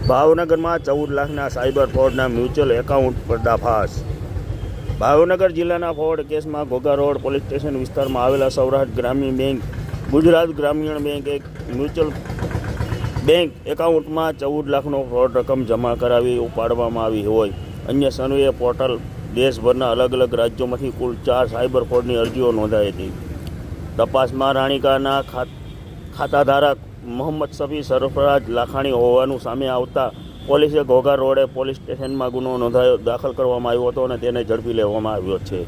ભાવનગરમાં 14 લાખના cyber ફ્રોડના mutual account પર્દાફાશ। ભાવનગર જિલ્લાના ફ્રોડ કેસમાં ઘોઘા રોડ પોલીસ સ્ટેશન વિસ્તારમાં આવેલા સૌરાષ્ટ્ર ગ્રામીણ બેંક, ગુજરાત ગ્રામીણ બેંક એક મ્યુચ્યુઅલ બેંક એકાઉન્ટમાં 14 લાખનો ફ્રોડ રકમ જમા કરાવી ઉપાડવામાં આવી હોય અન્ય સર્વે પોર્ટલ દેશભરના અલગ અલગ રાજ્યોમાંથી કુલ 4 સાયબર ફ્રોડની અરજીઓ નોંધાઈ હતી। તપાસમાં રાણીકાના ખાતાધારક મોહમ્મદ શફી સરફરાજ લાખાણી હોવાનું સામે આવતા પોલીસે ઘોઘા રોડે પોલીસ સ્ટેશનમાં ગુનો દાખલ કરવામાં આવ્યો હતો અને તેને ઝડપી લેવામાં આવ્યો છે।